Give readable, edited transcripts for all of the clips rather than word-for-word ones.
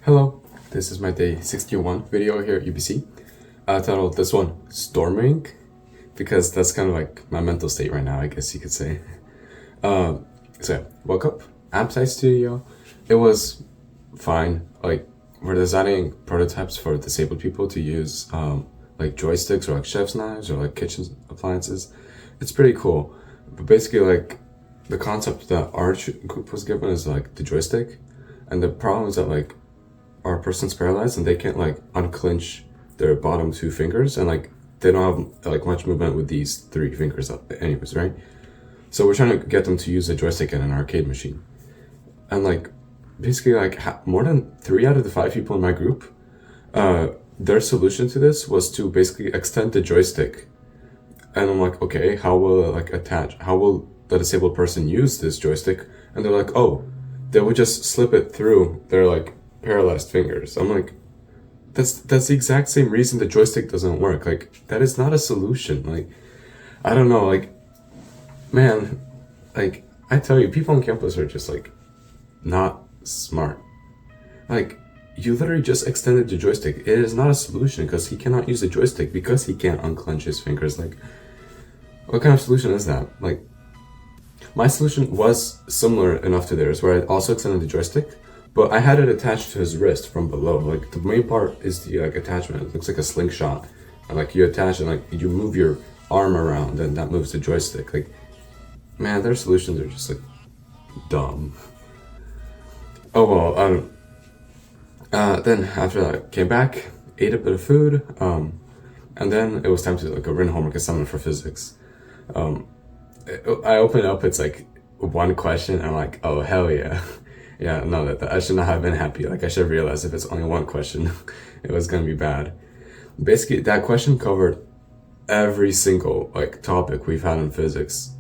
Hello, this is my day 61 video here at UBC. I titled this one Storming because that's kind of like my mental state right now, I guess you could say. So woke up, Appsite Studio. It was fine. Like we're designing prototypes for disabled people to use like joysticks or like chef's knives or like kitchen appliances. It's pretty cool. But basically like the concept that our group was given is like the joystick. And the problem is that like our person's paralyzed and they can't like unclench their bottom two fingers and like they don't have like much movement with these three fingers up anyways, right? So we're trying to get them to use a joystick in an arcade machine. And like basically like more than 3 out of the 5 people in my group, their solution to this was to basically extend the joystick. And I'm like, okay, how will how will the disabled person use this joystick? And they're like, oh, they would just slip it through their like paralyzed fingers. I'm like, that's the exact same reason the joystick doesn't work. Like that is not a solution. Like I don't know, like man, like I tell you, people on campus are just like not smart. Like you literally just extended the joystick. It is not a solution because he cannot use the joystick because he can't unclench his fingers. Like what kind of solution is that? Like my solution was similar enough to theirs where I also extended the joystick, but I had it attached to his wrist from below. Like the main part is the like attachment. It looks like a slingshot. And like you attach and like you move your arm around and that moves the joystick. Like man, their solutions are just like dumb. Oh well, then after that I came back, ate a bit of food, and then it was time to like a written homework assignment for physics. I open up, it's like one question, and I'm like, oh hell yeah. Yeah, no, that I should not have been happy. Like I should have realized if it's only one question, it was gonna be bad. Basically, that question covered every single like topic we've had in physics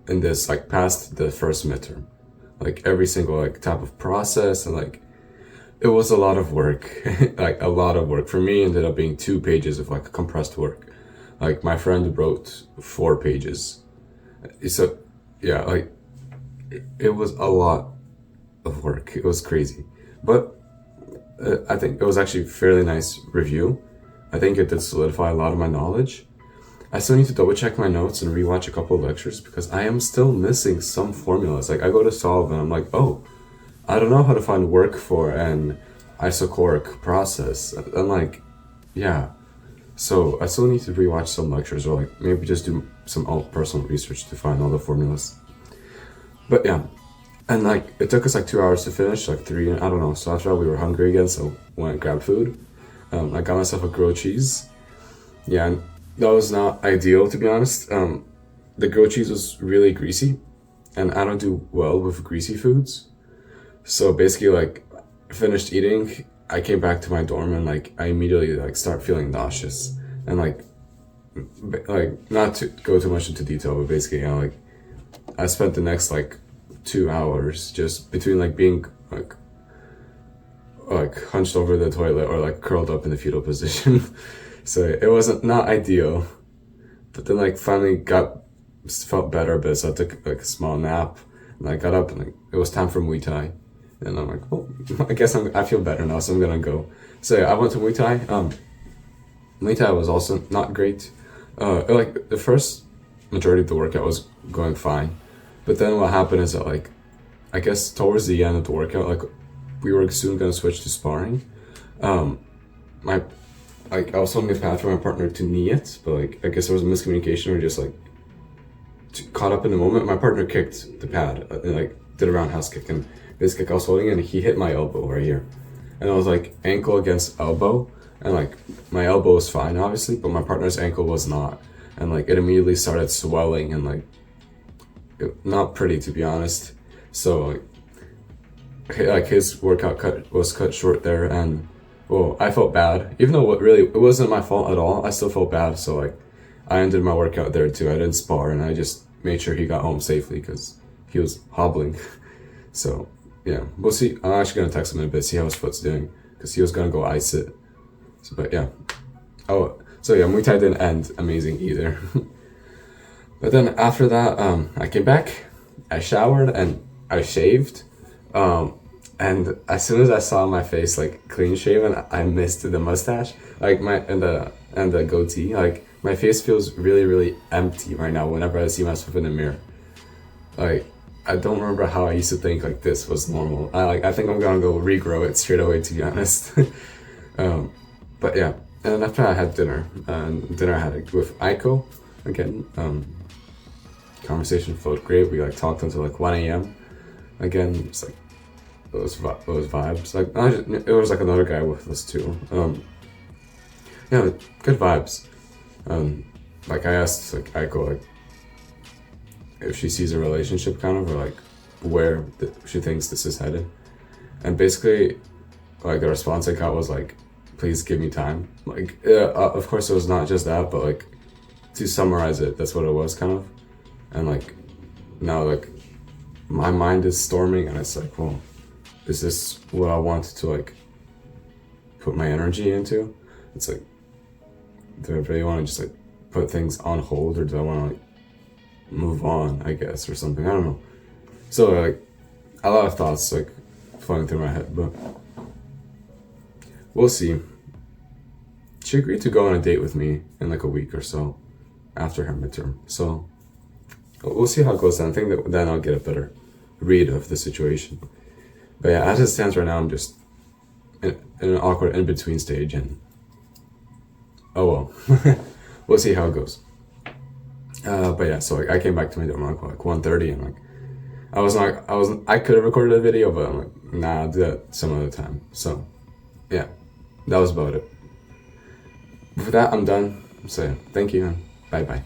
in this like past the first midterm. Like every single like type of process and like it was a lot of work. Like a lot of work. For me, it ended up being 2 pages of like compressed work. Like my friend wrote 4 pages. So yeah, like it was a lot of work. It was crazy, but I think it was actually a fairly nice review. I think it did solidify a lot of my knowledge. I still need to double check my notes and rewatch a couple of lectures because I am still missing some formulas. Like I go to solve and I'm like, oh, I don't know how to find work for an isochoric process. I'm like, yeah. So I still need to rewatch some lectures or like maybe just do some personal research to find all the formulas. But yeah, and like it took us like 2 hours to finish, like 3, I don't know. So after all, we were hungry again, so went and grabbed food. I got myself a grilled cheese. Yeah, and that was not ideal to be honest. The grilled cheese was really greasy, and I don't do well with greasy foods. So basically, like finished eating, I came back to my dorm and like I immediately like start feeling nauseous and like not to go too much into detail, but basically, you know, like I spent the next like 2 hours just between like being like hunched over the toilet or like curled up in the fetal position. So it wasn't not ideal, but then like finally felt better a bit. So I took like a small nap and I got up and like it was time for Muay Thai. And I'm like, well, I guess I feel better now, so I'm gonna go. So yeah, I went to Muay Thai. Muay Thai was also not great. Like the first majority of the workout was going fine, but then what happened is that like, I guess towards the end of the workout, like we were soon gonna switch to sparring. I was holding a pad for my partner to knee it, but like I guess there was a miscommunication or just like caught up in the moment. My partner kicked the pad and like did a roundhouse kick and. This kick I was holding and he hit my elbow right here. And I was like ankle against elbow and like my elbow was fine obviously, but my partner's ankle was not. And like it immediately started swelling and like not pretty to be honest. So like his workout was cut short there and well, I felt bad. Even though it wasn't my fault at all, I still felt bad. So like I ended my workout there too. I didn't spar and I just made sure he got home safely because he was hobbling. So yeah, we'll see. I'm actually gonna text him in a bit, see how his foot's doing, because he was gonna go ice it. So, but yeah. Oh, so yeah, Muay Thai didn't end amazing either. But then after that, I came back, I showered and I shaved. And as soon as I saw my face like clean shaven, I missed the mustache, like my and the goatee. Like my face feels really really empty right now whenever I see myself in the mirror. Like I don't remember how I used to think like this was normal. I think I'm gonna go regrow it straight away, to be honest. um, but yeah, and after I had dinner, and dinner I had it with Aiko again. Conversation felt great. We like talked until like 1 a.m. Again, it's like it was vibes. Like it was like another guy with us too. Yeah, good vibes. Like I asked like Aiko like if she sees a relationship kind of, or like where she thinks this is headed, and basically like the response I got was like, please give me time. Like of course it was not just that, but like to summarize it, that's what it was kind of. And like now like my mind is storming, and it's like, well, is this what I want to like put my energy into? It's like, do I really want to just like put things on hold, or do I want to like move on, I guess, or something? I don't know. So like a lot of thoughts like flowing through my head, but we'll see. She agreed to go on a date with me in like a week or so after her midterm. So we'll see how it goes then. I think that then I'll get a better read of the situation. But yeah, as it stands right now, I'm just in an awkward in-between stage, and oh well. We'll see how it goes. But yeah, so like, I came back to my dorm at like 1:30, and like I could have recorded a video, but I'm like, nah, I'll do that some other time. So yeah, that was about it. With that, I'm done. So yeah, thank you, and bye bye.